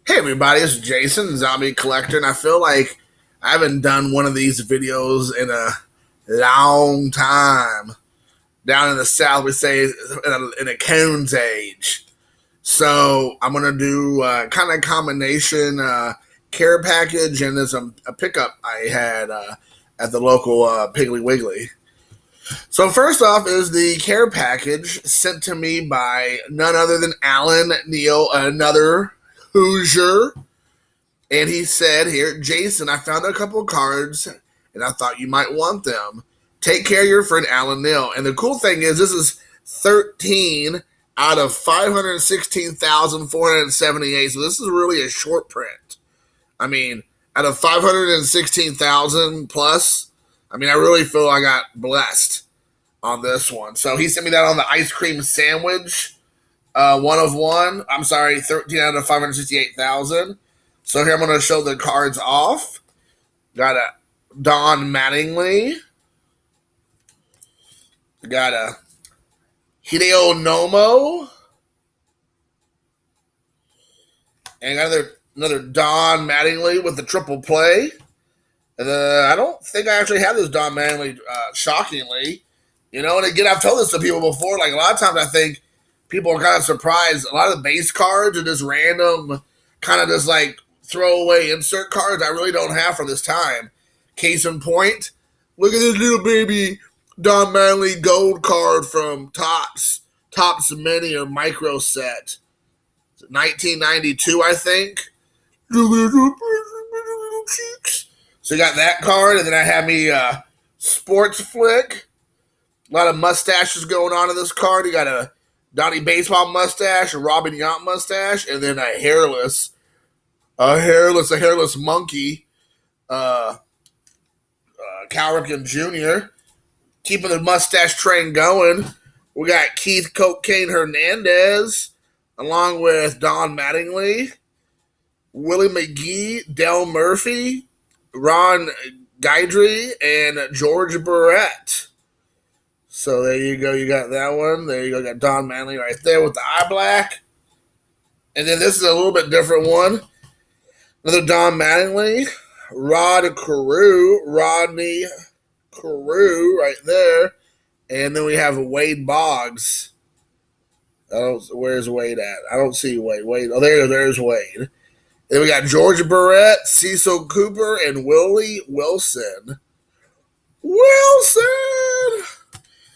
Hey everybody, it's Jason, Zombie Collector, and I feel like I haven't done one of these videos in a long time. Down in the South, we say in a Cone's age. So I'm gonna do kind of combination care package, and there's a pickup I had at the local Piggly Wiggly. So first off is the care package sent to me by none other than Alan Neel, another Hoosier. And he said here, Jason, I found a couple of cards and I thought you might want them. Take care of your friend Alan Neel. And the cool thing is, this is 13 out of 516,478. So this is really a short print. I mean, out of 516,000 plus, I mean, I really feel I got blessed on this one. So he sent me that on the ice cream sandwich, one of one. I'm sorry, 13 out of 568,000. So here I'm going to show the cards off. Got a Don Mattingly. Got a Hideo Nomo. And got another Don Mattingly with the triple play. And I don't think I actually have this Don Mattingly, shockingly. You know, and again, I've told this to people before. Like, a lot of times I think people are kind of surprised. A lot of the base cards are just random, kind of just like throwaway insert cards I really don't have for this time. Case in point, look at this little baby Don Mattingly gold card from Topps Mini or Micro Set. 1992, I think. So you got that card, and then I have me Sports Flick. A lot of mustaches going on in this card. You got a Donnie Baseball mustache, a Robin Yount mustache, and then a hairless monkey, Cal Ripken Jr. Keeping the mustache train going. We got Keith Cocaine Hernandez, along with Don Mattingly, Willie McGee, Del Murphy, Ron Guidry, and George Barrett. So there you go. You got that one. There you go. You got Don Mattingly right there with the eye black. And then this is a little bit different one. Another Don Mattingly, Rodney Carew right there. And then we have Wade Boggs. Where's Wade at? I don't see Wade. Oh, there's Wade. Then we got George Barrett, Cecil Cooper, and Willie Wilson.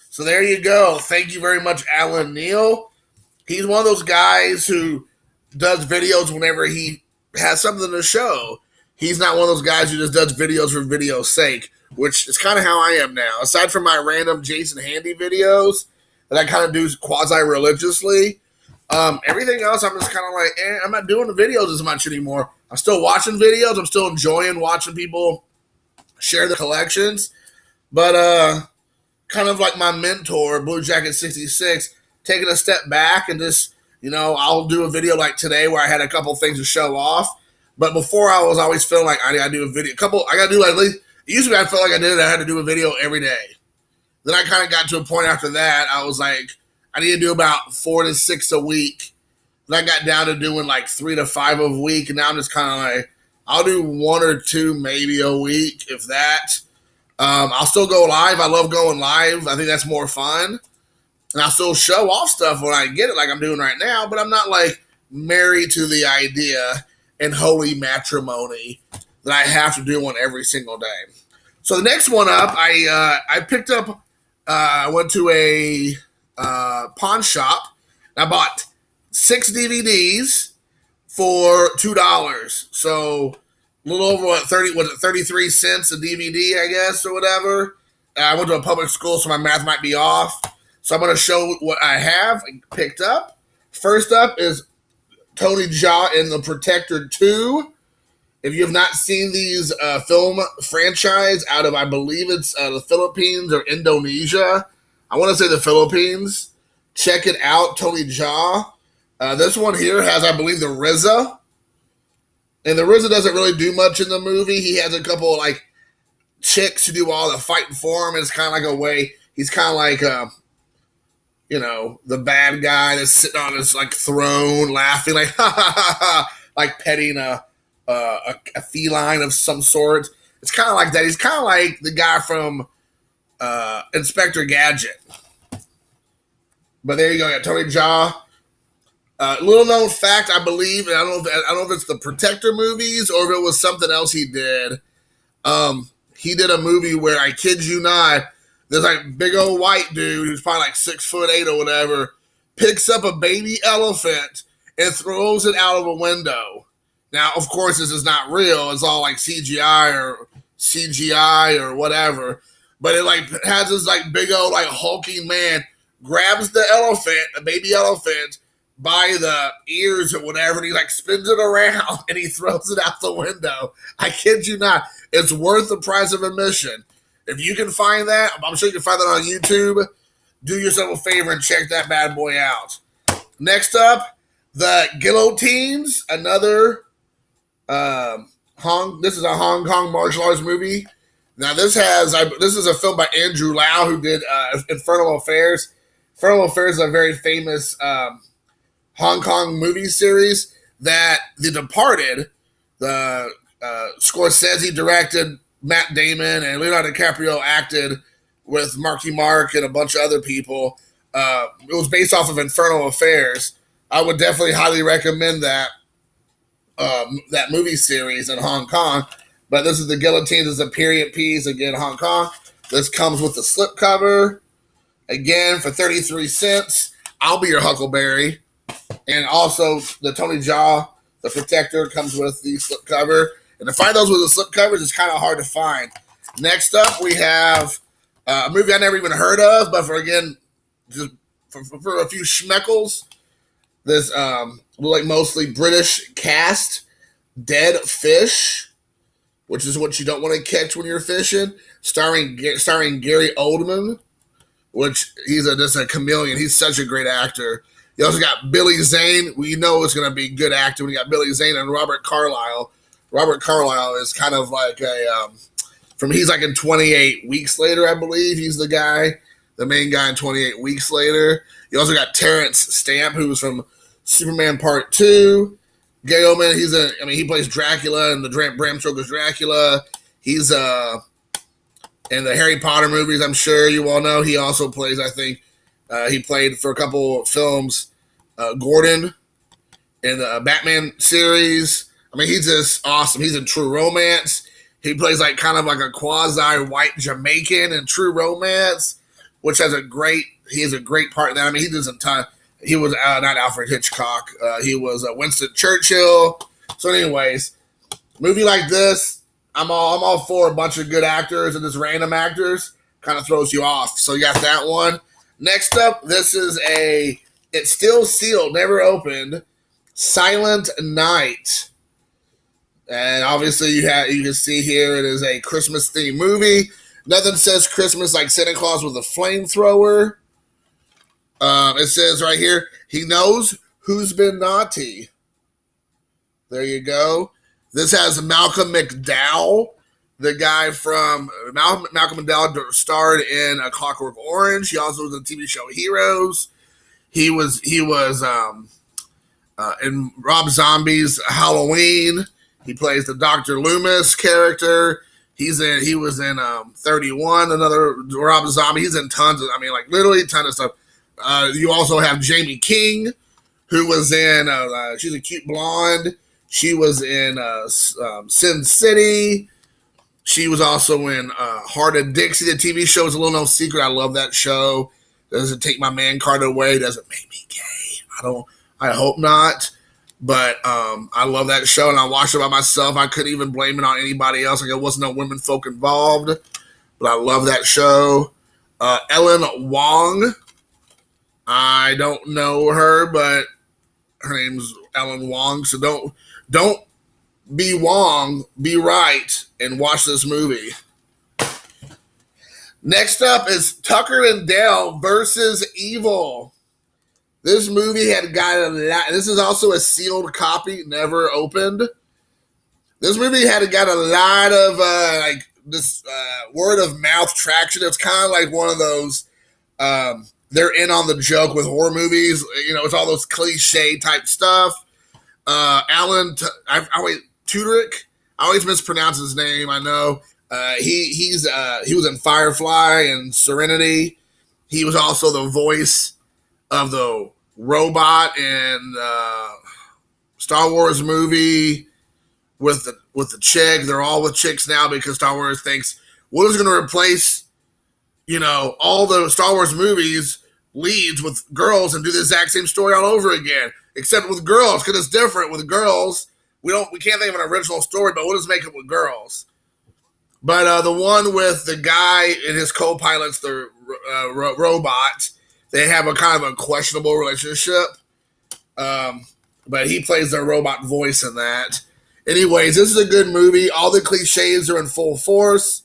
So there you go. Thank you very much, Alan Neel. He's one of those guys who does videos whenever he has something to show. He's not one of those guys who just does videos for video's sake, which is kind of how I am now. Aside from my random Jason Handy videos that I kind of do quasi-religiously, everything else I'm just kind of like, I'm not doing the videos as much anymore. I'm still watching videos. I'm still enjoying watching people share the collections. But kind of like my mentor, Blue Jacket 66, taking a step back and just, I'll do a video like today where I had a couple things to show off. But before I was always feeling like I gotta do a video. I gotta do at least, usually I felt like I had to do a video every day. Then I kind of got to a point after that, I was like, I need to do about 4 to 6 a week. Then I got down to doing like 3 to 5 a week. And now I'm just kind of like, I'll do 1 or 2 maybe a week, if that. I'll still go live. I love going live. I think that's more fun. And I'll still show off stuff when I get it like I'm doing right now. But I'm not like married to the idea and holy matrimony that I have to do one every single day. So the next one up, I picked up, I went to a pawn shop. I bought 6 DVDs for $2. So a little over 33 cents a DVD, I guess, or whatever. I went to a public school, so my math might be off. So I'm going to show what I have picked up. First up is Tony Jaa in The Protector 2. If you have not seen these film franchise out of, I believe it's the Philippines or Indonesia. I want to say the Philippines. Check it out, Tony Jaa. This one here has, I believe, the RZA. And the RZA doesn't really do much in the movie. He has a couple of, like, chicks who do all the fighting for him. And it's kind of like a way, he's kind of like, the bad guy that's sitting on his, like, throne laughing, like, ha, ha, ha, ha. like petting a feline of some sort. It's kind of like that. He's kind of like the guy from Inspector Gadget. But there you go. You got Tony Jaa. Little known fact, I believe, and I don't know if it's the Protector movies or if it was something else he did. He did a movie where, I kid you not, there's like big old white dude who's probably like 6'8" or whatever, picks up a baby elephant and throws it out of a window. Now, of course, this is not real. It's all like CGI or whatever. But it like has this like big old like hulking man grabs the elephant, a baby elephant, by the ears or whatever, and he like spins it around and he throws it out the window. I kid you not. It's worth the price of admission. If you can find that, I'm sure you can find that on YouTube. Do yourself a favor and check that bad boy out. Next up, the Guillotines, another this is a Hong Kong martial arts movie. Now this is a film by Andrew Lau, who did Infernal Affairs. Infernal Affairs is a very famous Hong Kong movie series that The Departed, the Scorsese directed, Matt Damon and Leonardo DiCaprio acted with Marky Mark and a bunch of other people. It was based off of Infernal Affairs. I would definitely highly recommend that movie series in Hong Kong. But this is the Guillotine. This is a period piece, again, Hong Kong. This comes with the slipcover, again, for 33 cents. I'll be your Huckleberry. And also, the Tony Jaa, the Protector, comes with the slipcover. And to find those with the slipcovers is kind of hard to find. Next up, we have a movie I never even heard of, but for a few schmeckles, this like mostly British cast, Dead Fish, which is what you don't want to catch when you're fishing, starring Gary Oldman, which he's just a chameleon. He's such a great actor. You also got Billy Zane. We know it's going to be good acting when you got Billy Zane and Robert Carlyle. Robert Carlyle is kind of like he's like in 28 Weeks Later, I believe. He's the main guy in 28 Weeks Later. You also got Terrence Stamp, who's from Superman Part 2. Gary Oldman, he plays Dracula in the Bram Stoker's Dracula. He's in the Harry Potter movies, I'm sure you all know. He also plays, I think, he played for a couple films, Gordon in the Batman series. I mean, he's just awesome. He's in True Romance. He plays like kind of like a quasi-white Jamaican in True Romance, which has a great part in that. I mean, he does a ton. He was not Alfred Hitchcock. He was Winston Churchill. So, anyways, movie like this, I'm all for a bunch of good actors, and just random actors kind of throws you off. So you got that one. Next up, this is it's still sealed, never opened, Silent Night. And obviously you can see here it is a Christmas themed movie. Nothing says Christmas like Santa Claus with a flamethrower. It says right here, he knows who's been naughty. There you go. This has Malcolm McDowell, the guy from Malcolm McDowell starred in A Clockwork Orange. He also was in the TV show Heroes. He was in Rob Zombie's Halloween. He plays the Dr. Loomis character. He was in 31, another Rob Zombie. He's in tons of, literally a ton of stuff. You also have Jamie King, who was in, she's a cute blonde. She was in Sin City. She was also in Heart of Dixie. The TV show is a little known secret. I love that show. Doesn't take my man card away. Doesn't make me gay. I hope not. But I love that show, and I watched it by myself. I couldn't even blame it on anybody else. Like, there wasn't no women folk involved. But I love that show. Ellen Wong. I don't know her, but her name's Ellen Wong. So don't be Wong, be right, and watch this movie. Next up is Tucker and Dale versus Evil. This movie had got a lot. This is also a sealed copy, never opened. This movie had got a lot of word of mouth traction. It's kind of like one of those. They're in on the joke with horror movies. It's all those cliche type stuff. Alan, I always Tudorick. I always mispronounce his name. I know. He was in Firefly and Serenity. He was also the voice of the robot in Star Wars movie with the chick. They're all with chicks now because Star Wars thinks what is going to replace all the Star Wars movies leads with girls and do the exact same story all over again, except with girls because it's different with girls. We can't think of an original story, but we'll just make it with girls. But the one with the guy and his co-pilots, the robot, they have a kind of a questionable relationship. But he plays their robot voice in that. Anyways, this is a good movie. All the cliches are in full force.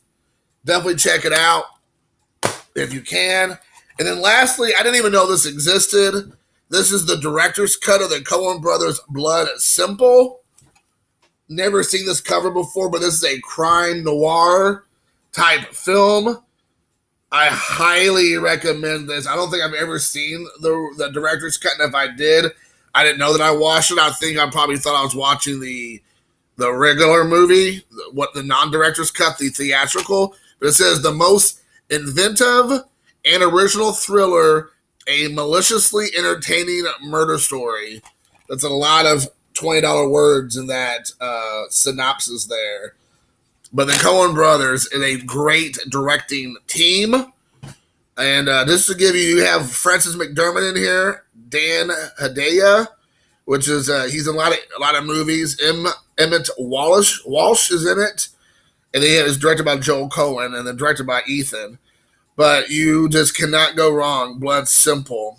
Definitely check it out if you can. And then lastly, I didn't even know this existed. This is the director's cut of the Coen Brothers' Blood Simple. Never seen this cover before, but this is a crime noir type film. I highly recommend this. I don't think I've ever seen the director's cut, and if I did, I didn't know that I watched it. I think I probably thought I was watching the regular movie, what the non-director's cut, the theatrical. But it says the most inventive and original thriller, a maliciously entertaining murder story. That's a lot of $20 words in that synopsis there. But the Coen Brothers is a great directing team. And just to give you have Francis McDermott in here, Dan Hedaya, which is he's in a lot of movies. Emmett Walsh is in it, and he is directed by Joel Coen and then directed by Ethan. But you just cannot go wrong. Blood Simple.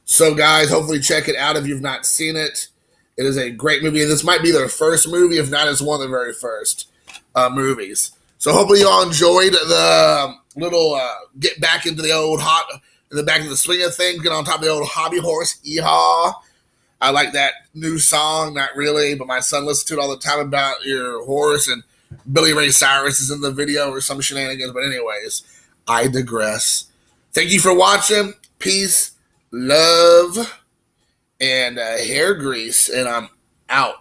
So guys, hopefully check it out if you've not seen it. It is a great movie, and this might be their first movie, if not, it's one of the very first movies. So hopefully you all enjoyed the little get back into the back of the swing of things, get on top of the old hobby horse. Yeehaw! I like that new song, not really, but my son listens to it all the time about your horse, and Billy Ray Cyrus is in the video or some shenanigans. But anyways, I digress. Thank you for watching. Peace, love, and hair grease, and I'm out.